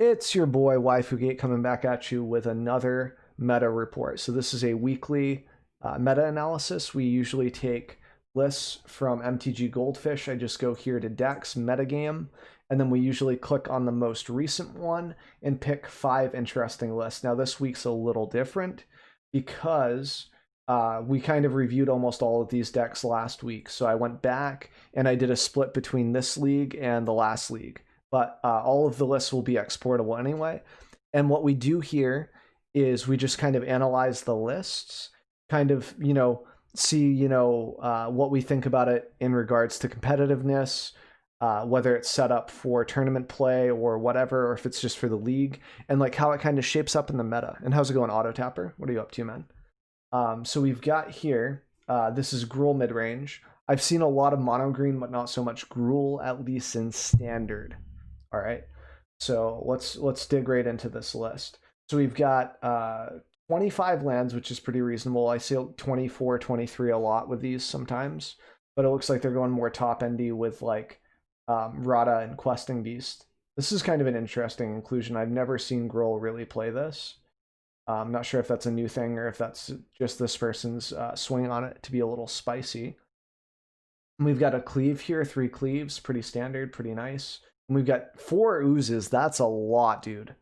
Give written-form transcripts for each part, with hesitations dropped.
It's your boy WaifuGate coming back at you with another meta report. So this is a weekly meta analysis. We usually take lists from MTG Goldfish. I just go here to Decks, Metagame, and then we usually click on the most recent one and pick 5 interesting lists. Now this week's a little different because we kind of reviewed almost all of these decks last week. So I went back and I did a split between this league and the last league. But all of the lists will be exportable anyway. And what we do here is we just kind of analyze the lists, kind of, see, what we think about it in regards to competitiveness, whether it's set up for tournament play or whatever, or if it's just for the league, and like how it kind of shapes up in the meta. And how's it going, Auto Tapper? What are you up to, man? So we've got here, this is Gruul mid-range. I've seen a lot of mono green, but not so much Gruul, at least in standard. All right, so let's dig right into this list. So we've got 25 lands, which is pretty reasonable. I see 24, 23 a lot with these sometimes, but it looks like they're going more top-endy with like Rada and Questing Beast. This is kind of an interesting inclusion. I've never seen Gruul really play this. I'm not sure if that's a new thing or if that's just this person's swing on it to be a little spicy. And we've got a cleave here, 3 cleaves, pretty standard, pretty nice. And we've got 4 oozes. That's a lot, dude.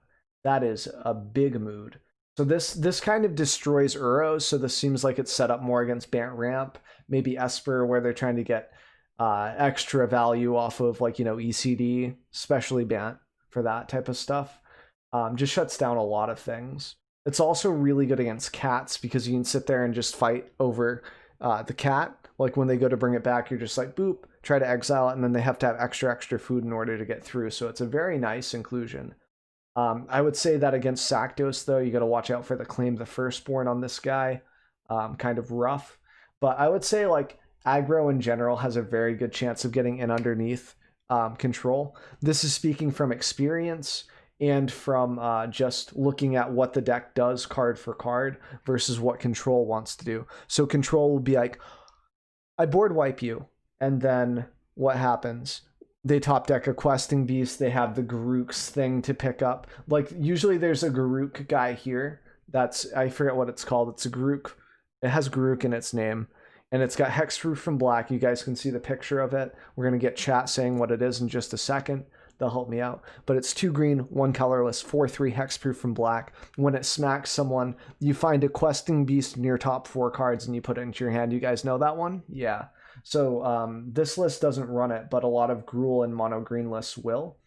That is a big mood. So this kind of destroys Uros, so this seems like it's set up more against Bant Ramp, maybe Esper, where they're trying to get extra value off of like, ECD, especially Bant for that type of stuff. Just shuts down a lot of things. It's also really good against cats because you can sit there and just fight over the cat. Like when they go to bring it back, you're just like, boop, try to exile it, and then they have to have extra food in order to get through. So it's a very nice inclusion. I would say that against Saktos, though, you got to watch out for the Claim the Firstborn on this guy. Kind of rough. But I would say like aggro in general has a very good chance of getting in underneath control. This is speaking from experience and from just looking at what the deck does card for card versus what control wants to do. So control will be like, I board wipe you, and then what happens? They top deck a Questing Beast, they have the Garruk's thing to pick up. Like, usually there's a Garruk guy here. I forget what it's called. It's a Garruk. It has Garruk in its name, and it's got Hexproof from black. You guys can see the picture of it. We're going to get chat saying what it is in just a second. They'll help me out. But it's 2 green, 1 colorless, 4/3 hexproof from black. When it smacks someone, you find a Questing Beast in your top 4 cards and you put it into your hand. You guys know that one? Yeah. So this list doesn't run it, but a lot of Gruul and mono green lists will.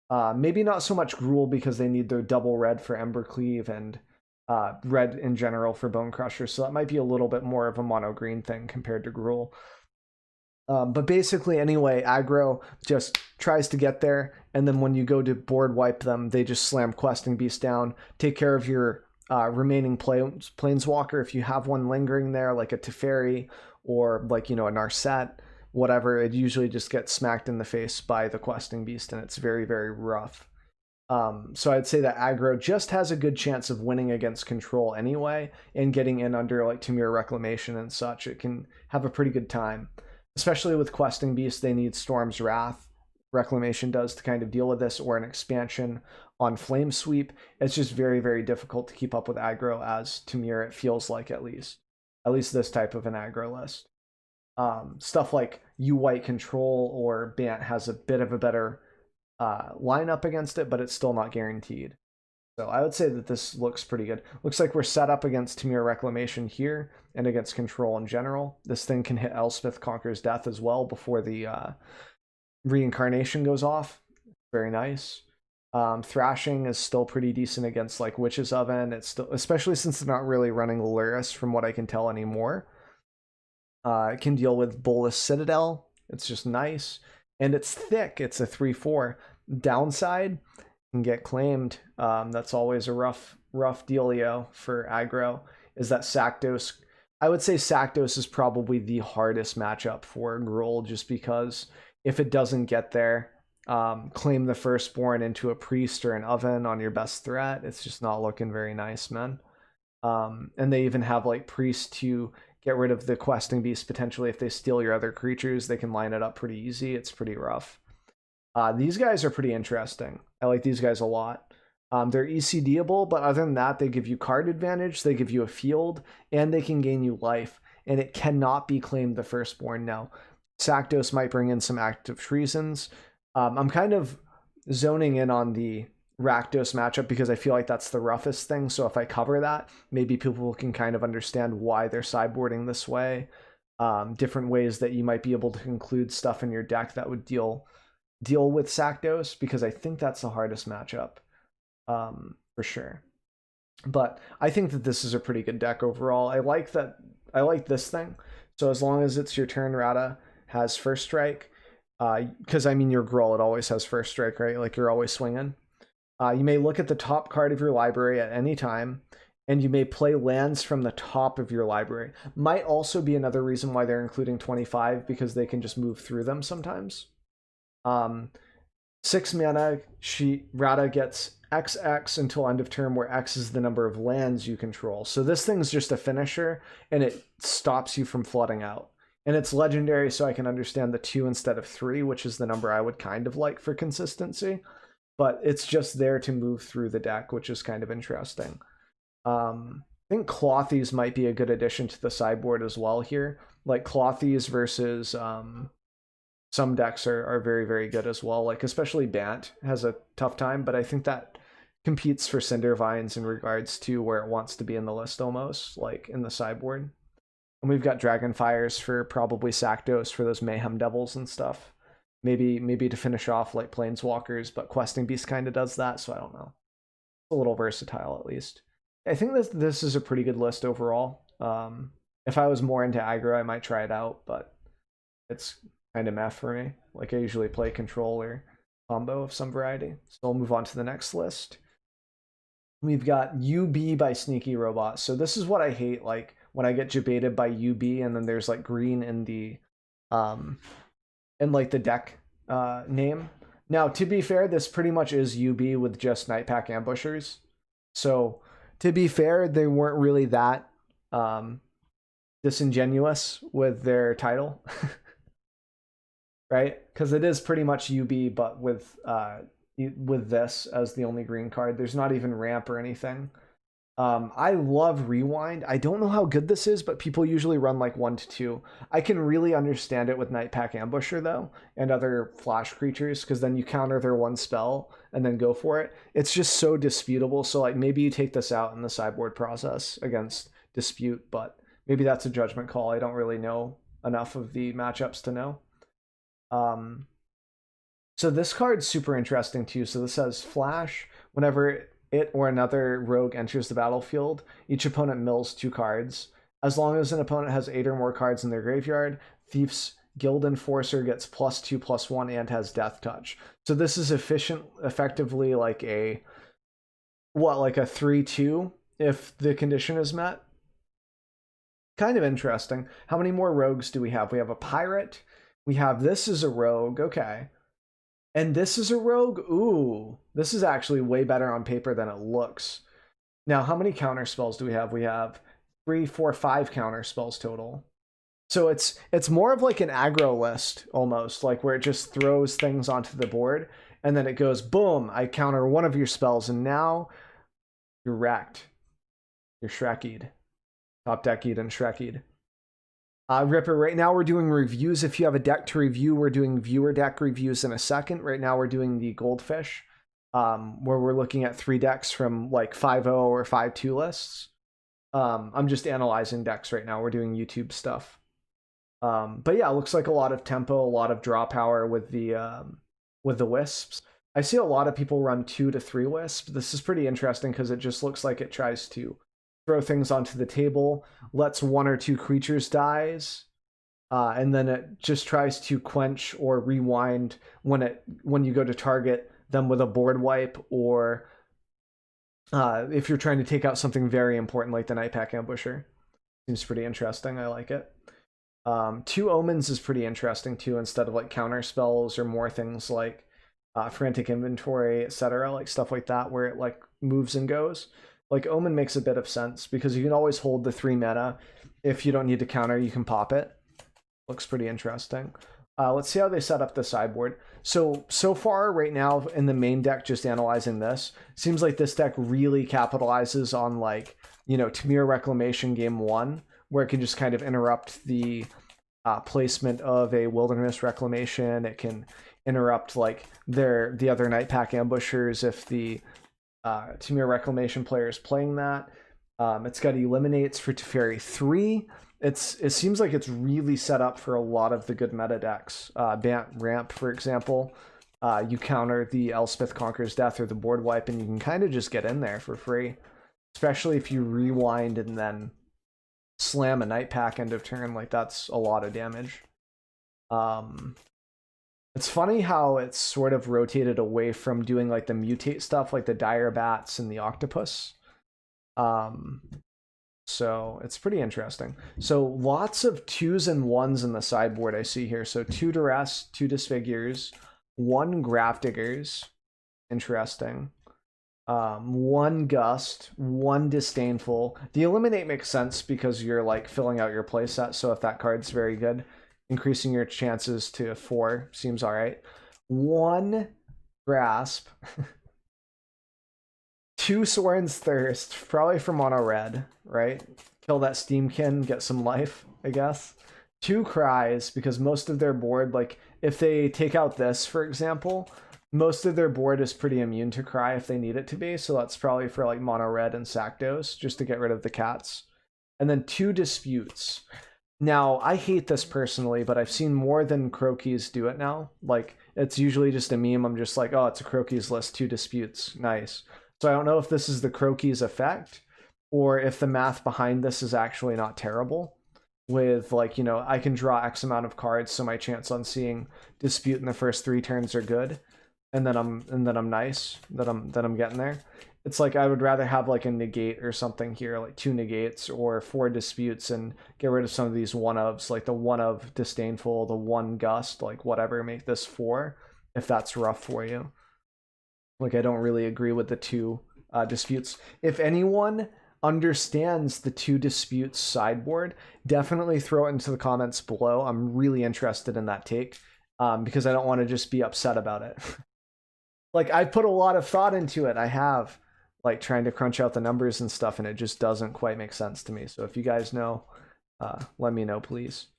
Maybe not so much Gruul because they need their double red for Ember Cleave and red in general for Bone Crusher. So that might be a little bit more of a mono green thing compared to Gruul. But basically, anyway, aggro just tries to get there, and then when you go to board wipe them, they just slam Questing Beast down, take care of your remaining Planeswalker if you have one lingering there, like a Teferi or like, a Narset, whatever. It usually just gets smacked in the face by the Questing Beast, and it's very, very rough. So I'd say that aggro just has a good chance of winning against control anyway, and getting in under like Tamir Reclamation and such. It can have a pretty good time. Especially with Questing Beast, they need Storm's Wrath. Reclamation does to kind of deal with this, or an expansion on Flame Sweep. It's just very, very difficult to keep up with aggro as Tamir, it feels like, at least this type of an aggro list. Stuff like U-White Control or Bant has a bit of a better lineup against it, but it's still not guaranteed. So I would say that this looks pretty good. Looks like we're set up against Tamir Reclamation here and against control in general. This thing can hit Elspeth Conquers Death as well before the reincarnation goes off. Very nice. Thrashing is still pretty decent against like Witch's Oven. It's still, especially since they're not really running Luris from what I can tell anymore. It can deal with Bolus Citadel. It's just nice. And it's thick. It's a 3/4. Downside, can get claimed. That's always a rough dealio for aggro, is that Saktos. I would say Saktos is probably the hardest matchup for Gruul, just because if it doesn't get there, claim the Firstborn into a Priest or an Oven on your best threat, it's just not looking very nice, man. And they even have like Priest to get rid of the Questing Beast potentially. If they steal your other creatures, they can line it up pretty easy. It's pretty rough. These guys are pretty interesting. I like these guys a lot. They're ECDable, but other than that, they give you card advantage, they give you a field, and they can gain you life. And it cannot be claimed the firstborn now. Saktos might bring in some active treasons. I'm kind of zoning in on the Rakdos matchup because I feel like that's the roughest thing. So if I cover that, maybe people can kind of understand why they're sideboarding this way. Different ways that you might be able to include stuff in your deck that would deal with Saktos, because I think that's the hardest matchup for sure. But I think that this is a pretty good deck overall. I like this thing. So as long as it's your turn, Rata has first strike. Because I mean, your Gruul, it always has first strike, right? Like you're always swinging. You may look at the top card of your library at any time, and you may play lands from the top of your library. Might also be another reason why they're including 25, because they can just move through them sometimes. 6 mana, Rata gets XX until end of turn, where X is the number of lands you control. So this thing's just a finisher, and it stops you from flooding out. And it's legendary, so I can understand the 2 instead of 3, which is the number I would kind of like for consistency. But it's just there to move through the deck, which is kind of interesting. I think Clothies might be a good addition to the sideboard as well here. Like Clothies versus some decks are very, very good as well. Like especially Bant has a tough time, but I think that competes for Cindervines in regards to where it wants to be in the list almost, like in the sideboard. And we've got Dragonfires for probably Saktos for those Mayhem Devils and stuff. Maybe to finish off like Planeswalkers, but Questing Beast kind of does that, so I don't know. It's a little versatile at least. I think this is a pretty good list overall. If I was more into aggro, I might try it out, but it's kind of meh for me. Like I usually play control or combo of some variety. So we'll move on to the next list. We've got UB by Sneaky Robot. So this is what I hate, like when I get debated by UB and then there's like green in the like the deck name. Now, to be fair, this pretty much is UB with just Nightpack Ambushers. So to be fair, they weren't really that disingenuous with their title. Right? Because it is pretty much UB, but with this as the only green card. There's not even ramp or anything. I love Rewind. I don't know how good this is, but people usually run like 1 to 2. I can really understand it with Nightpack Ambusher though, and other flash creatures, because then you counter their one spell and then go for it. It's just so disputable. So like maybe you take this out in the sideboard process against Dispute, but maybe that's a judgment call. I don't really know enough of the matchups to know. So this card's super interesting too. So this says flash whenever it or another rogue enters the battlefield, each opponent mills 2 cards. As long as an opponent has 8 or more cards in their graveyard, Thief's Guild Enforcer gets +2/+1 and has Death Touch. So this is effectively like a 3/2 if the condition is met. Kind of interesting. How many more rogues do we have? We have a pirate. We have this is a rogue. Okay. And this is a rogue? Ooh, this is actually way better on paper than it looks. Now, how many counter spells do we have? We have 3, 4, 5 counter spells total. So it's more of like an aggro list almost, like where it just throws things onto the board and then it goes, boom, I counter one of your spells and now you're wrecked. You're Shrekkied. Top deckied and Shrekkied. Ripper, right now we're doing reviews. If you have a deck to review, we're doing viewer deck reviews in a second. Right now we're doing the Goldfish, where we're looking at 3 decks from like 5.0 or 5.2 lists. I'm just analyzing decks right now. We're doing YouTube stuff. But yeah, it looks like a lot of tempo, a lot of draw power with the Wisps. I see a lot of people run 2 to 3 Wisps. This is pretty interesting because it just looks like it tries to throw things onto the table, lets 1 or 2 creatures dies, and then it just tries to quench or rewind when you go to target them with a board wipe, or if you're trying to take out something very important like the Nightpack Ambusher. Seems pretty interesting. I like it. 2 Omens is pretty interesting too, instead of like counter spells or more things like Frantic Inventory, etc., like stuff like that where it like moves and goes. Like Omen makes a bit of sense because you can always hold the 3 mana. If you don't need to counter, you can pop it. Looks pretty interesting. Let's see how they set up the sideboard. So far right now in the main deck, just analyzing this, seems like this deck really capitalizes on like, you know, Tamir Reclamation game 1, where it can just kind of interrupt the placement of a Wilderness Reclamation. It can interrupt like the other Night Pack ambushers if the Tamir Reclamation player is playing that. It's got eliminates for Teferi 3. It seems like it's really set up for a lot of the good meta decks. Bant Ramp, for example, you counter the Elspeth Conqueror's Death or the board wipe, and you can kind of just get in there for free, especially if you rewind and then slam a Night Pack end of turn. Like, that's a lot of damage. It's funny how it's sort of rotated away from doing like the mutate stuff, like the Dire Bats and the Octopus. So it's pretty interesting. So lots of 2s and 1s in the sideboard I see here. So 2 Duress, 2 Disfigures, 1 Grafdiggers, interesting. 1 Gust, 1 Disdainful. The Eliminate makes sense because you're like filling out your playset. So if that card's very good, increasing your chances to 4 seems all right. 1 Grasp. 2 Soren's Thirst, probably for mono red, right? Kill that Steamkin, get some life, I guess. 2 Cries, because most of their board, like, if they take out this, for example, most of their board is pretty immune to Cry if they need it to be, so that's probably for, like, mono red and Sakdos, just to get rid of the cats. And then 2 Disputes. Now, I hate this personally, but I've seen more than Croakies do it now. Like, it's usually just a meme. I'm just like, oh, it's a Croakies list, 2 Disputes. Nice. So I don't know if this is the Croakies effect or if the math behind this is actually not terrible. With like, you know, I can draw X amount of cards, so my chance on seeing Dispute in the first 3 turns are good, and then I'm nice that I'm getting there. It's like I would rather have like a negate or something here, like 2 negates or 4 disputes, and get rid of some of these 1-ofs, like the 1 of Disdainful, the 1 Gust, like whatever, make this 4 if that's rough for you. Like, I don't really agree with the 2 disputes. If anyone understands the 2 disputes sideboard, definitely throw it into the comments below. I'm really interested in that take, because I don't want to just be upset about it. Like, I put a lot of thought into it. I have, like, trying to crunch out the numbers and stuff, and it just doesn't quite make sense to me. So if you guys know, let me know, please.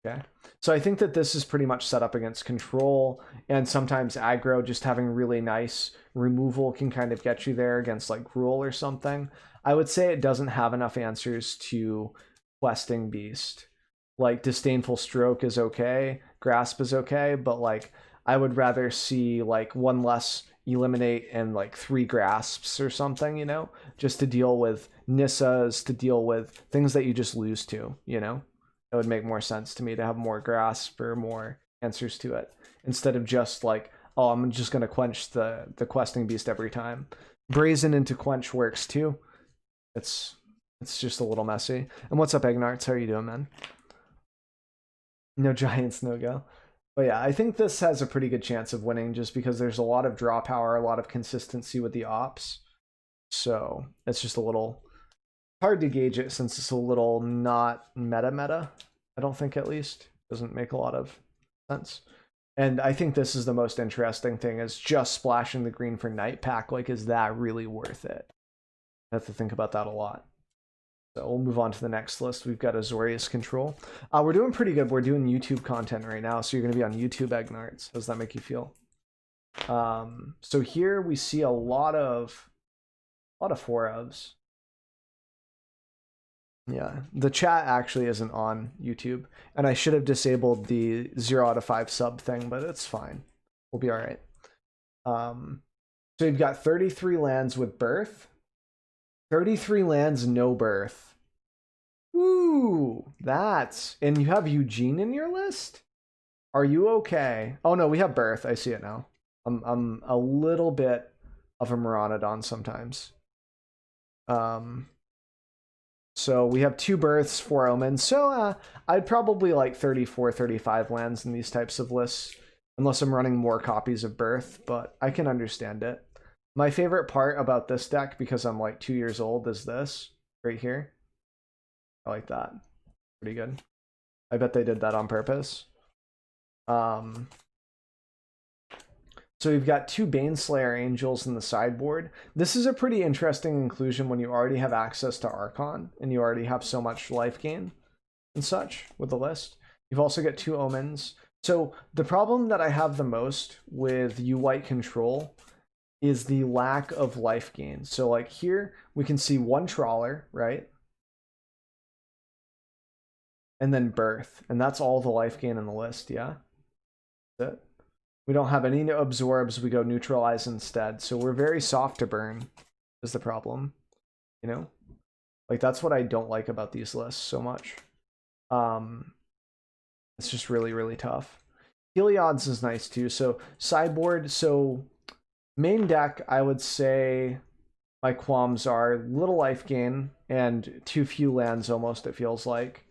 Okay, so I think that this is pretty much set up against control, and sometimes aggro. Just having really nice removal can kind of get you there against like Gruul or something. I would say it doesn't have enough answers to Questing Beast. Like Disdainful Stroke is okay, Grasp is okay, but like I would rather see like 1 less Eliminate and like 3 Grasps or something, you know, just to deal with Nissas, to deal with things that you just lose to, you know. It would make more sense to me to have more grasp or more answers to it, instead of just like, oh, I'm just going to quench the Questing Beast every time. Brazen into Quench works too. It's just a little messy. And what's up, Egnarts? How are you doing, man? No Giants, no go. But yeah, I think this has a pretty good chance of winning just because there's a lot of draw power, a lot of consistency with the ops. So it's just a little hard to gauge it since it's a little not meta. I don't think, at least. Doesn't make a lot of sense. And I think this is the most interesting thing, is just splashing the green for Night Pack. Like, is that really worth it? I have to think about that a lot. So we'll move on to the next list. We've got Azorius Control. We're doing pretty good. We're doing YouTube content right now, so you're going to be on YouTube, Egnarts. How does that make you feel? So here we see a lot of 4-ofs. Yeah, the chat actually isn't on YouTube, and I should have disabled the 0 out of 5 sub thing, but it's fine. We'll be all right. So you've got 33 lands with Birth, 33 lands no Birth. Ooh, that's... And you have Eugene in your list? Are you okay? Oh no, we have Birth. I see it now. I'm a little bit of a Myrmidon sometimes. So we have 2 Births, 4 Omens. So I'd probably like 34, 35 lands in these types of lists, unless I'm running more copies of Birth, but I can understand it. My favorite part about this deck, because I'm like 2 years old, is this right here. I like that. Pretty good. I bet they did that on purpose. So we've got 2 Baneslayer Angels in the sideboard. This is a pretty interesting inclusion when you already have access to Archon and you already have so much life gain and such with the list. You've also got 2 Omens. So the problem that I have the most with U-White control is the lack of life gain. So like here, we can see 1 Trawler, right? And then Birth. And that's all the life gain in the list, yeah? That's it. We don't have any absorbs, we go neutralize instead. So we're very soft to burn is the problem, you know? Like that's what I don't like about these lists so much. It's just really, really tough. Heliod's is nice too. So sideboard, so main deck, I would say my qualms are little life gain and too few lands almost, it feels like.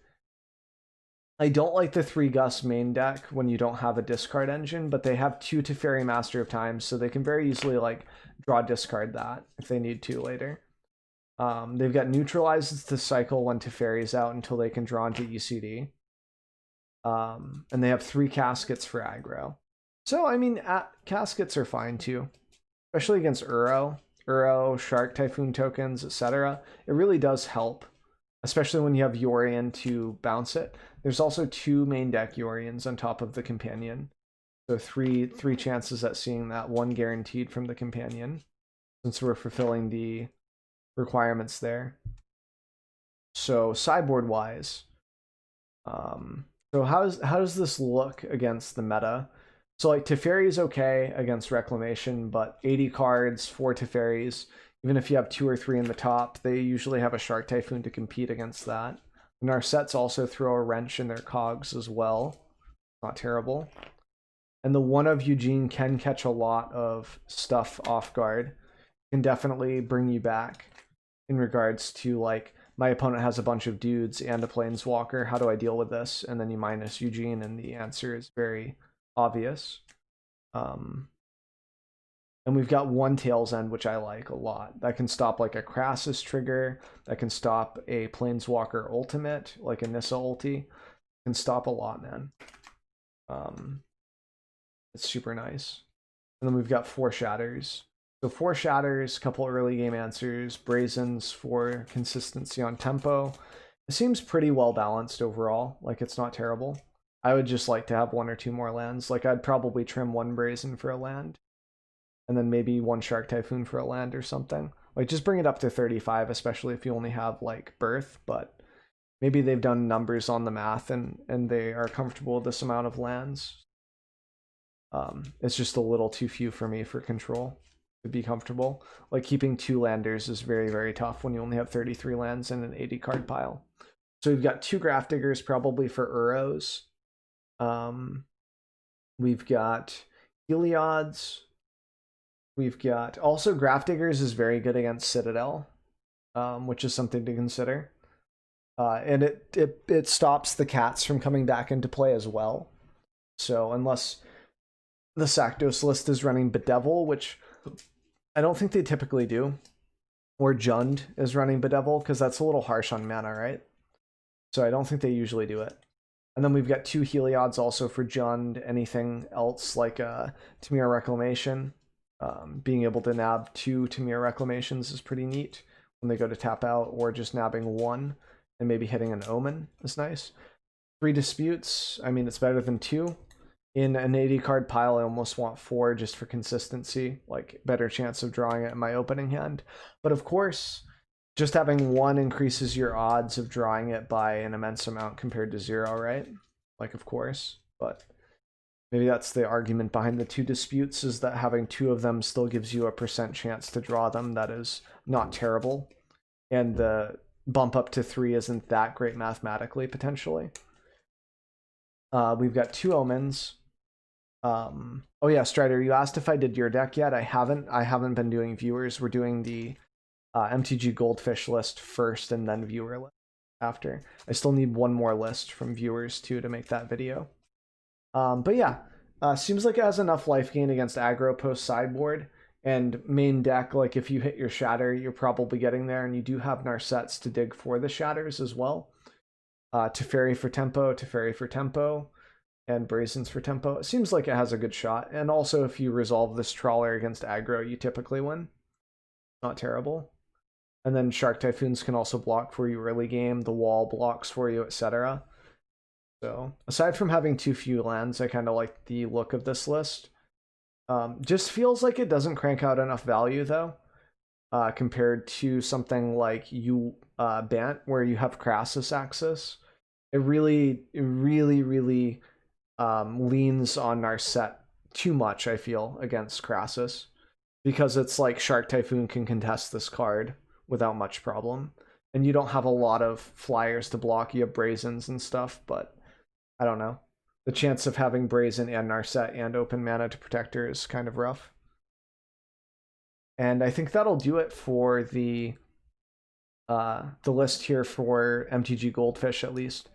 I don't like the 3 Gus main deck when you don't have a discard engine, but they have 2 Teferi Master of Time, so they can very easily like draw discard that if they need to later. They've got Neutralizes to cycle when Teferi's out until they can draw into ECD. And they have 3 Caskets for aggro. So, I mean, Caskets are fine too, especially against Uro, Shark Typhoon tokens, etc. It really does help, especially when you have Yorion to bounce it. There's also 2 main deck Yorions on top of the companion. So three chances at seeing that, 1 guaranteed from the companion, since we're fulfilling the requirements there. So sideboard wise, so how does this look against the meta? So like Teferi is okay against Reclamation, but 80 cards, 4 Teferis, even if you have 2 or 3 in the top, they usually have a Shark Typhoon to compete against that. Narsets also throw a wrench in their cogs as well. Not terrible. And the one of Eugene can catch a lot of stuff off guard. Can definitely bring you back in regards to like, my opponent has a bunch of dudes and a planeswalker. How do I deal with this? And then you minus Eugene, and the answer is very obvious. And we've got 1 Tail's End, which I like a lot. That can stop like a Crassus trigger. That can stop a Planeswalker ultimate, like a Nissa ulti. Can stop a lot, man. It's super nice. And then we've got 4 Shatters. So 4 Shatters, couple early game answers, Brazens for consistency on tempo. It seems pretty well balanced overall. Like it's not terrible. I would just like to have 1 or 2 more lands. Like I'd probably trim 1 Brazen for a land, and then maybe 1 Shark Typhoon for a land or something. Like just bring it up to 35, especially if you only have like Birth, but maybe they've done numbers on the math and they are comfortable with this amount of lands. It's just a little too few for me for control to be comfortable. Like keeping 2 landers is very, very tough when you only have 33 lands in an 80 card pile. So we've got 2 Grafdiggers probably for Uros. We've got Heliod's. We've got also Grafdiggers is very good against Citadel, which is something to consider. And it stops the cats from coming back into play as well. So unless the Saktos list is running Bedevil, which I don't think they typically do, or Jund is running Bedevil, because that's a little harsh on mana, right? So I don't think they usually do it. And then we've got 2 Heliod's also for Jund. Anything else like Tamir Reclamation. Being able to nab 2 Tamir Reclamations is pretty neat when they go to tap out, or just nabbing 1 and maybe hitting an Omen is nice. 3 Disputes, I mean, it's better than 2. In an 80 card pile, I almost want 4 just for consistency, like better chance of drawing it in my opening hand. But of course, just having 1 increases your odds of drawing it by an immense amount compared to 0, right? Like, of course, but maybe that's the argument behind the 2 Disputes, is that having 2 of them still gives you a % chance to draw them. That is not terrible. And the bump up to 3 isn't that great mathematically, potentially. We've got 2 Omens. Oh yeah, Strider, you asked if I did your deck yet. I haven't been doing viewers. We're doing the MTG Goldfish list first and then viewer list after. I still need 1 more list from viewers too to make that video. But yeah, seems like it has enough life gain against aggro post sideboard, and main deck, like if you hit your Shatter, you're probably getting there, and you do have Narsets to dig for the Shatters as well. Teferi for tempo, Teferi for tempo, and Brazens for tempo. It seems like it has a good shot. And also, if you resolve this Trawler against aggro, you typically win. Not terrible. And then Shark Typhoons can also block for you early game. The wall blocks for you, etc. So aside from having too few lands, I kind of like the look of this list. Just feels like it doesn't crank out enough value though, compared to something like Bant where you have Crassus access. It really leans on our set too much, I feel, against Crassus, because it's like Shark Typhoon can contest this card without much problem, and you don't have a lot of flyers to block. You have Brazens and stuff, but I don't know. The chance of having Brazen and Narset and open mana to protect her is kind of rough. And I think that'll do it for the list here for MTG Goldfish, at least.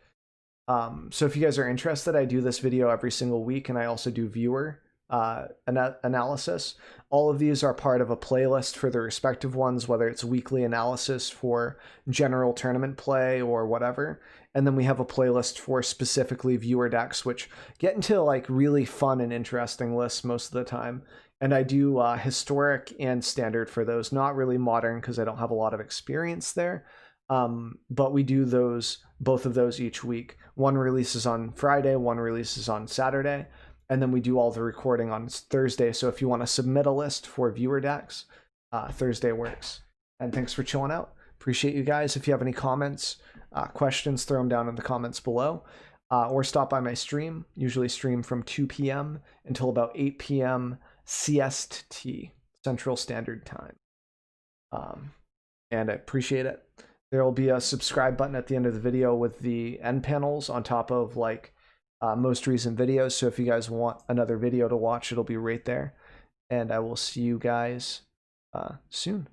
So if you guys are interested, I do this video every single week, and I also do viewer analysis. All of these are part of a playlist for the respective ones, whether it's weekly analysis for general tournament play or whatever. And then we have a playlist for specifically viewer decks, which get into like really fun and interesting lists most of the time. And I do historic and standard for those, not really modern because I don't have a lot of experience there. But we do both of those each week. One releases on Friday, one releases on Saturday, and then we do all the recording on Thursday. So if you want to submit a list for viewer decks, Thursday works. And thanks for chilling out. Appreciate you guys. If you have any comments, questions, throw them down in the comments below, or stop by my stream. Usually stream from 2 p.m. until about 8 p.m. CST, Central Standard Time. And I appreciate it. There will be a subscribe button at the end of the video with the end panels on top of like most recent videos. So if you guys want another video to watch, it'll be right there. And I will see you guys soon.